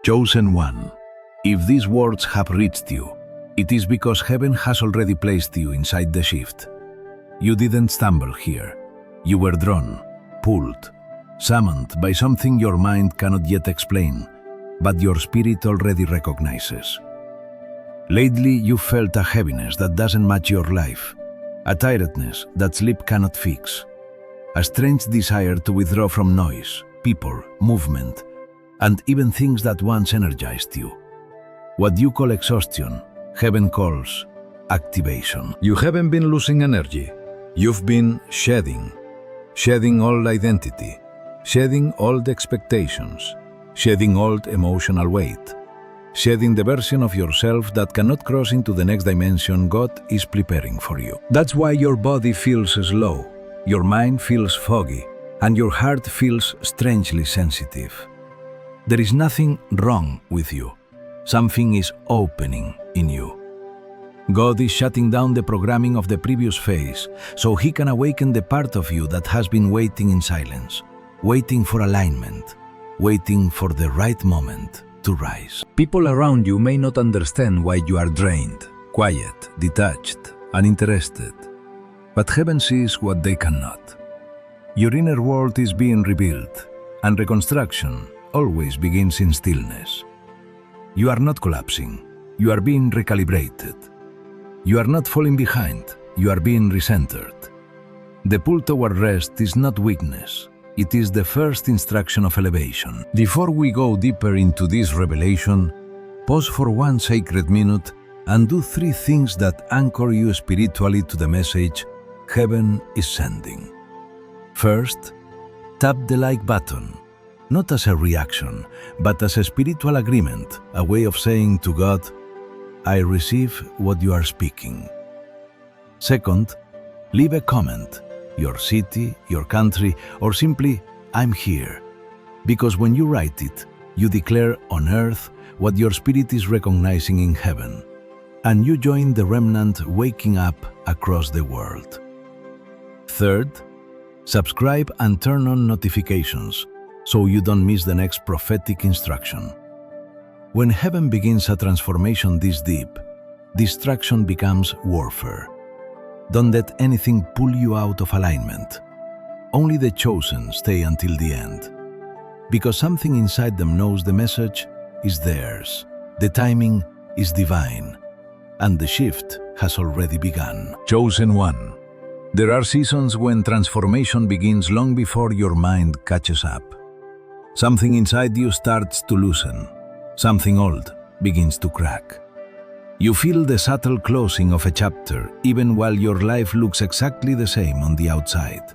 Chosen one, if these words have reached you, it is because heaven has already placed you inside the shift. You didn't stumble here. You were drawn, pulled, summoned by something your mind cannot yet explain, but your spirit already recognizes. Lately, you felt a heaviness that doesn't match your life, a tiredness that sleep cannot fix, a strange desire to withdraw from noise, people, movement, and even things that once energized you. What you call exhaustion, heaven calls activation. You haven't been losing energy. You've been shedding old identity, shedding old expectations, shedding old emotional weight, shedding the version of yourself that cannot cross into the next dimension God is preparing for you. That's why your body feels slow, your mind feels foggy, and your heart feels strangely sensitive. There is nothing wrong with you. Something is opening in you. God is shutting down the programming of the previous phase so He can awaken the part of you that has been waiting in silence, waiting for alignment, waiting for the right moment to rise. People around you may not understand why you are drained, quiet, detached, uninterested. But heaven sees what they cannot. Your inner world is being rebuilt, and reconstruction always begins in stillness. You are not collapsing, you are being recalibrated. You are not falling behind, you are being recentered. The pull toward rest is not weakness, it is the first instruction of elevation. Before we go deeper into this revelation, pause for one sacred minute and do 3 things that anchor you spiritually to the message heaven is sending. First, tap the like button, not as a reaction, but as a spiritual agreement, a way of saying to God, I receive what you are speaking. Second, leave a comment, your city, your country, or simply, I'm here. Because when you write it, you declare on earth what your spirit is recognizing in heaven, and you join the remnant waking up across the world. Third, subscribe and turn on notifications so you don't miss the next prophetic instruction. When heaven begins a transformation this deep, distraction becomes warfare. Don't let anything pull you out of alignment. Only the chosen stay until the end. Because something inside them knows the message is theirs, the timing is divine, and the shift has already begun. Chosen one. There are seasons when transformation begins long before your mind catches up. Something inside you starts to loosen. Something old begins to crack. You feel the subtle closing of a chapter even while your life looks exactly the same on the outside.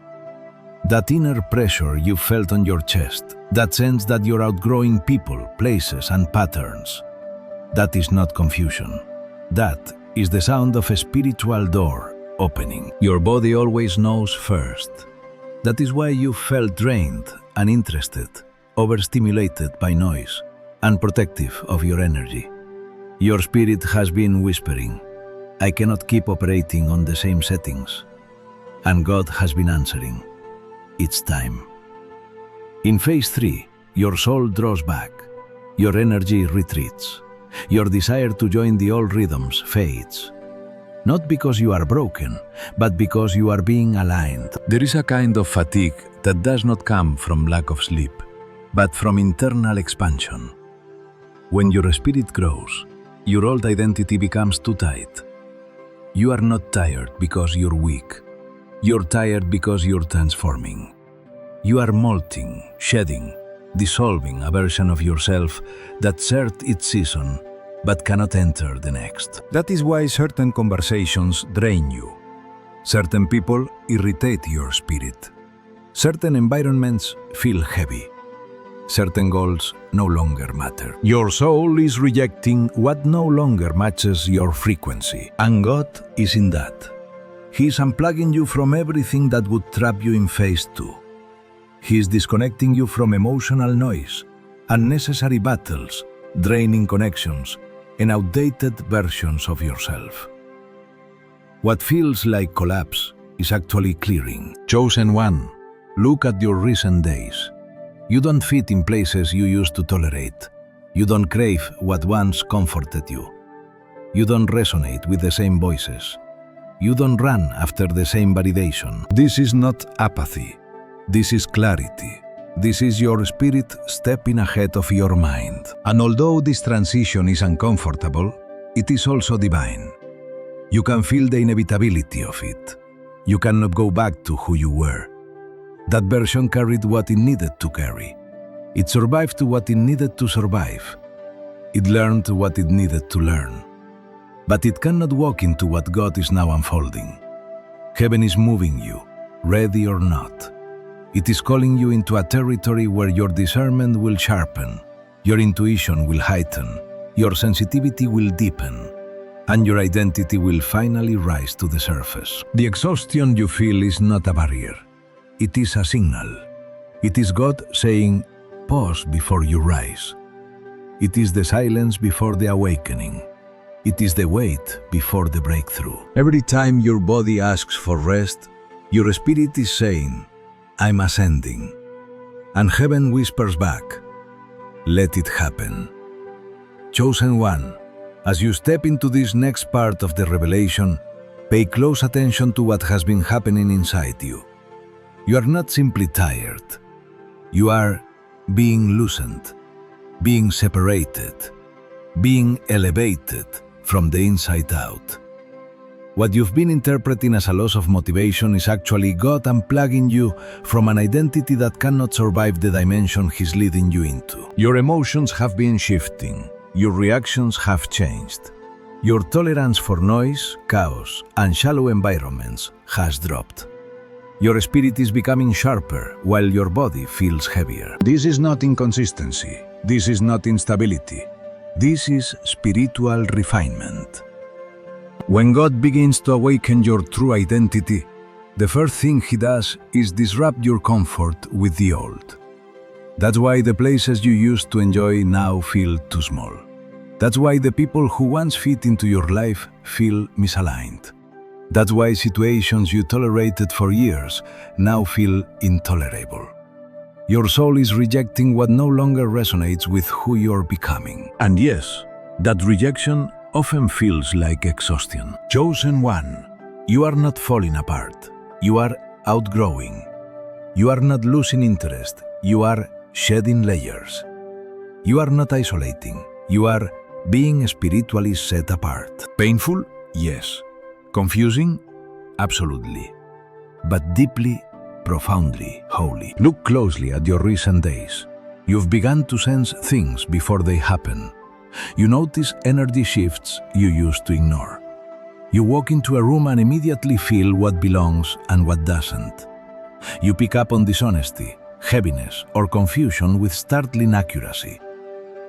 That inner pressure you felt on your chest, that sense that you're outgrowing people, places, and patterns, that is not confusion. That is the sound of a spiritual door opening. Your body always knows first. That is why you felt drained, uninterested, overstimulated by noise, unprotective of your energy. Your spirit has been whispering, I cannot keep operating on the same settings. And God has been answering, it's time. In phase 3, your soul draws back, your energy retreats, your desire to join the old rhythms fades. Not because you are broken, but because you are being aligned. There is a kind of fatigue that does not come from lack of sleep, but from internal expansion. When your spirit grows, your old identity becomes too tight. You are not tired because you're weak. You're tired because you're transforming. You are molting, shedding, dissolving a version of yourself that served its season but cannot enter the next. That is why certain conversations drain you. Certain people irritate your spirit. Certain environments feel heavy. Certain goals no longer matter. Your soul is rejecting what no longer matches your frequency, and God is in that. He is unplugging you from everything that would trap you in phase 2. He is disconnecting you from emotional noise, unnecessary battles, draining connections, and outdated versions of yourself. What feels like collapse is actually clearing. Chosen one, look at your recent days. You don't fit in places you used to tolerate. You don't crave what once comforted you. You don't resonate with the same voices. You don't run after the same validation. This is not apathy. This is clarity. This is your spirit stepping ahead of your mind. And although this transition is uncomfortable, it is also divine. You can feel the inevitability of it. You cannot go back to who you were. That version carried what it needed to carry. It survived to what it needed to survive. It learned what it needed to learn. But it cannot walk into what God is now unfolding. Heaven is moving you, ready or not. It is calling you into a territory where your discernment will sharpen, your intuition will heighten, your sensitivity will deepen, and your identity will finally rise to the surface. The exhaustion you feel is not a barrier. It is a signal. It is God saying, pause before you rise. It is the silence before the awakening. It is the wait before the breakthrough. Every time your body asks for rest, your spirit is saying, I'm ascending. And heaven whispers back, let it happen. Chosen one, as you step into this next part of the revelation, pay close attention to what has been happening inside you. You are not simply tired. You are being loosened, being separated, being elevated from the inside out. What you've been interpreting as a loss of motivation is actually God unplugging you from an identity that cannot survive the dimension He's leading you into. Your emotions have been shifting. Your reactions have changed. Your tolerance for noise, chaos, and shallow environments has dropped. Your spirit is becoming sharper while your body feels heavier. This is not inconsistency. This is not instability. This is spiritual refinement. When God begins to awaken your true identity, the first thing He does is disrupt your comfort with the old. That's why the places you used to enjoy now feel too small. That's why the people who once fit into your life feel misaligned. That's why situations you tolerated for years now feel intolerable. Your soul is rejecting what no longer resonates with who you're becoming. And yes, that rejection often feels like exhaustion. Chosen one, you are not falling apart. You are outgrowing. You are not losing interest. You are shedding layers. You are not isolating. You are being spiritually set apart. Painful? Yes. Confusing? Absolutely. But deeply, profoundly holy. Look closely at your recent days. You've begun to sense things before they happen. You notice energy shifts you used to ignore. You walk into a room and immediately feel what belongs and what doesn't. You pick up on dishonesty, heaviness, or confusion with startling accuracy.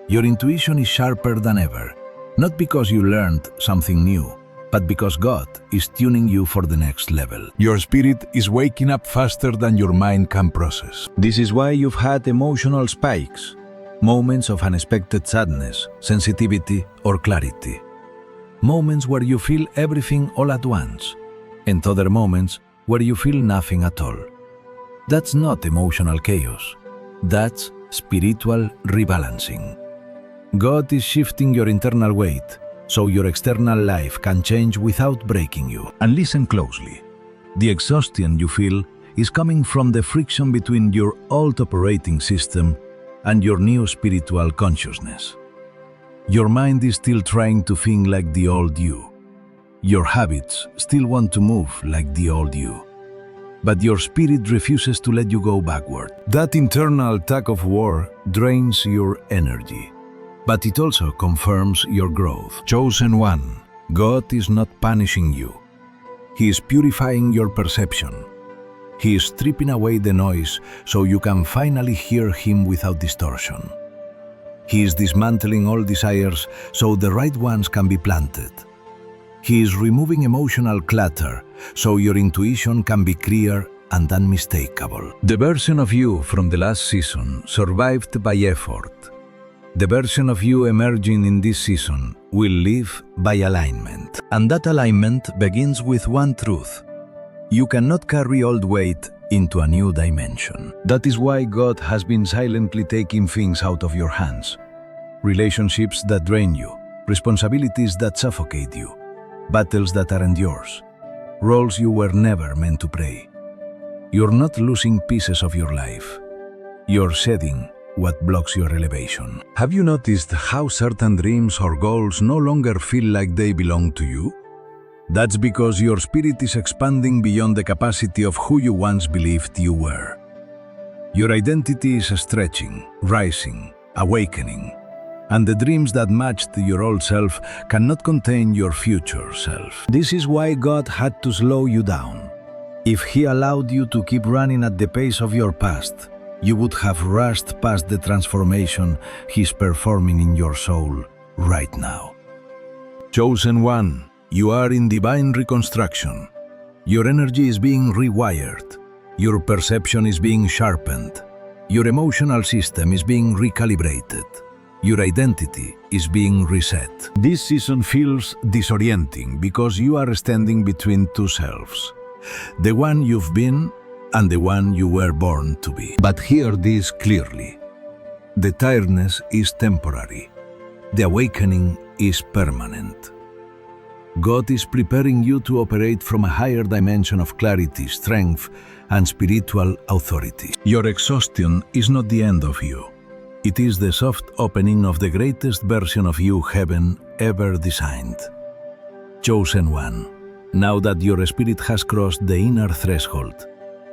Your intuition is sharper than ever, not because you learned something new, but because God is tuning you for the next level. Your spirit is waking up faster than your mind can process. This is why you've had emotional spikes, moments of unexpected sadness, sensitivity, or clarity. Moments where you feel everything all at once, and other moments where you feel nothing at all. That's not emotional chaos. That's spiritual rebalancing. God is shifting your internal weight, so your external life can change without breaking you. And listen closely. The exhaustion you feel is coming from the friction between your old operating system and your new spiritual consciousness. Your mind is still trying to think like the old you. Your habits still want to move like the old you. But your spirit refuses to let you go backward. That internal tug of war drains your energy. But it also confirms your growth. Chosen one, God is not punishing you. He is purifying your perception. He is stripping away the noise so you can finally hear Him without distortion. He is dismantling all desires so the right ones can be planted. He is removing emotional clutter so your intuition can be clear and unmistakable. The version of you from the last season survived by effort. The version of you emerging in this season will live by alignment. And that alignment begins with one truth. You cannot carry old weight into a new dimension. That is why God has been silently taking things out of your hands. relationships that drain you, responsibilities that suffocate you, battles that aren't yours, roles you were never meant to play. You're not losing pieces of your life. You're shedding what blocks your elevation. Have you noticed how certain dreams or goals no longer feel like they belong to you? That's because your spirit is expanding beyond the capacity of who you once believed you were. Your identity is stretching, rising, awakening, and the dreams that matched your old self cannot contain your future self. This is why God had to slow you down. If He allowed you to keep running at the pace of your past, you would have rushed past the transformation He's performing in your soul right now. Chosen one, you are in divine reconstruction. Your energy is being rewired. Your perception is being sharpened. Your emotional system is being recalibrated. Your identity is being reset. This season feels disorienting because you are standing between two selves. The one you've been and the one you were born to be. But hear this clearly. The tiredness is temporary. The awakening is permanent. God is preparing you to operate from a higher dimension of clarity, strength, and spiritual authority. Your exhaustion is not the end of you. It is the soft opening of the greatest version of you heaven ever designed. Chosen one, now that your spirit has crossed the inner threshold,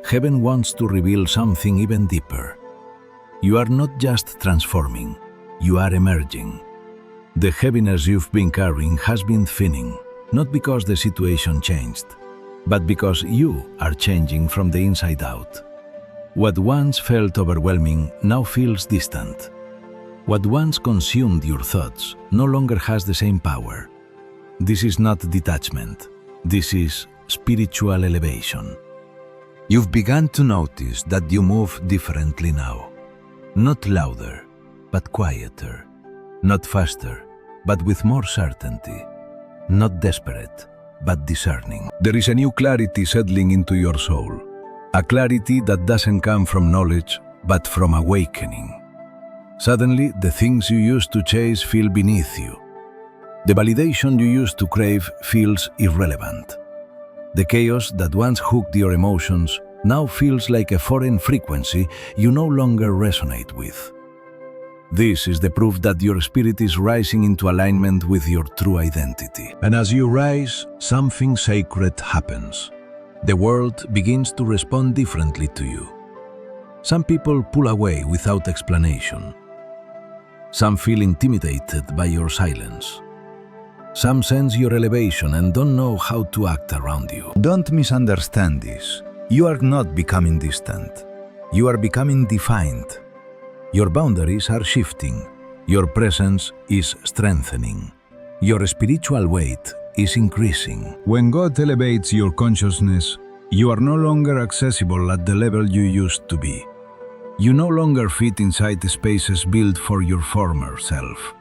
heaven wants to reveal something even deeper. You are not just transforming, you are emerging. The heaviness you've been carrying has been thinning, not because the situation changed, but because you are changing from the inside out. What once felt overwhelming now feels distant. What once consumed your thoughts no longer has the same power. This is not detachment. This is spiritual elevation. You've begun to notice that you move differently now. Not louder, but quieter. Not faster, but with more certainty. Not desperate, but discerning. There is a new clarity settling into your soul. A clarity that doesn't come from knowledge, but from awakening. Suddenly, the things you used to chase feel beneath you. The validation you used to crave feels irrelevant. The chaos that once hooked your emotions now feels like a foreign frequency you no longer resonate with. This is the proof that your spirit is rising into alignment with your true identity. And as you rise, something sacred happens. The world begins to respond differently to you. Some people pull away without explanation. Some feel intimidated by your silence. Some sense your elevation and don't know how to act around you. Don't misunderstand this. You are not becoming distant. You are becoming defined. Your boundaries are shifting. Your presence is strengthening. Your spiritual weight is increasing. When God elevates your consciousness, you are no longer accessible at the level you used to be. You no longer fit inside the spaces built for your former self.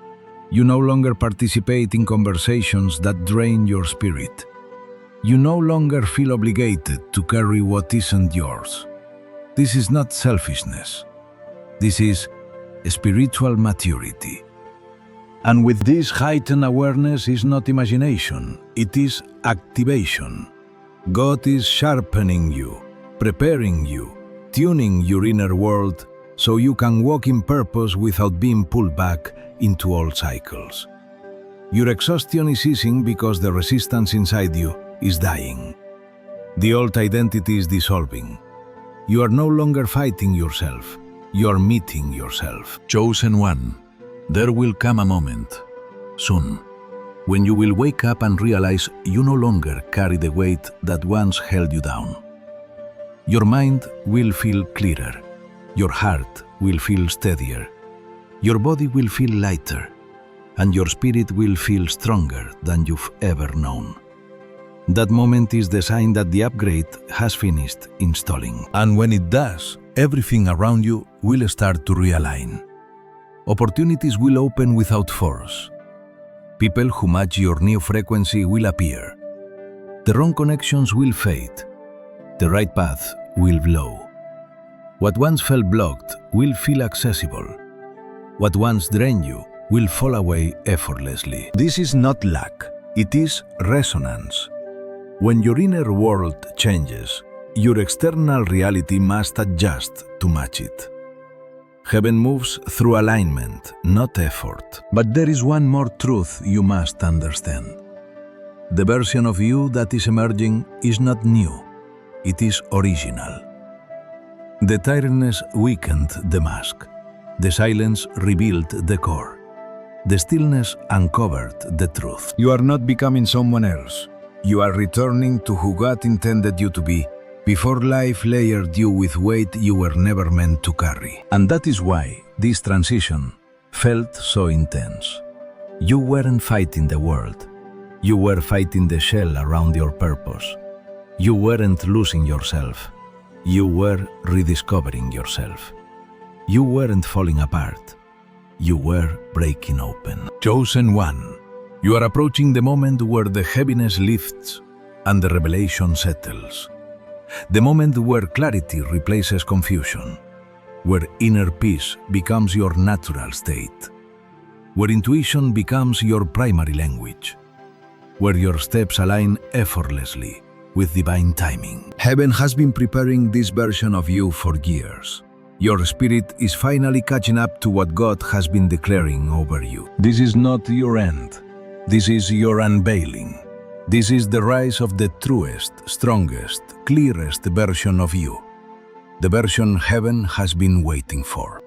You no longer participate in conversations that drain your spirit. You no longer feel obligated to carry what isn't yours. This is not selfishness. This is spiritual maturity. And with this heightened awareness is not imagination, it is activation. God is sharpening you, preparing you, tuning your inner world so you can walk in purpose without being pulled back into old cycles. Your exhaustion is easing because the resistance inside you is dying. The old identity is dissolving. You are no longer fighting yourself. You are meeting yourself. Chosen one, there will come a moment, soon, when you will wake up and realize you no longer carry the weight that once held you down. Your mind will feel clearer. Your heart will feel steadier. Your body will feel lighter. And your spirit will feel stronger than you've ever known. That moment is the sign that the upgrade has finished installing. And when it does, everything around you will start to realign. Opportunities will open without force. People who match your new frequency will appear. The wrong connections will fade. The right path will flow. What once felt blocked will feel accessible. What once drained you will fall away effortlessly. This is not luck, it is resonance. When your inner world changes, your external reality must adjust to match it. Heaven moves through alignment, not effort. But there is one more truth you must understand. The version of you that is emerging is not new, it is original. The tiredness weakened the mask. The silence revealed the core. The stillness uncovered the truth. You are not becoming someone else. You are returning to who God intended you to be before life layered you with weight you were never meant to carry. And that is why this transition felt so intense. You weren't fighting the world. You were fighting the shell around your purpose. You weren't losing yourself. You were rediscovering yourself. You weren't falling apart. You were breaking open. Chosen one, you are approaching the moment where the heaviness lifts and the revelation settles. The moment where clarity replaces confusion, where inner peace becomes your natural state, where intuition becomes your primary language, where your steps align effortlessly with divine timing. Heaven has been preparing this version of you for years. Your spirit is finally catching up to what God has been declaring over you. This is not your end. This is your unveiling. This is the rise of the truest, strongest, clearest version of you. The version heaven has been waiting for.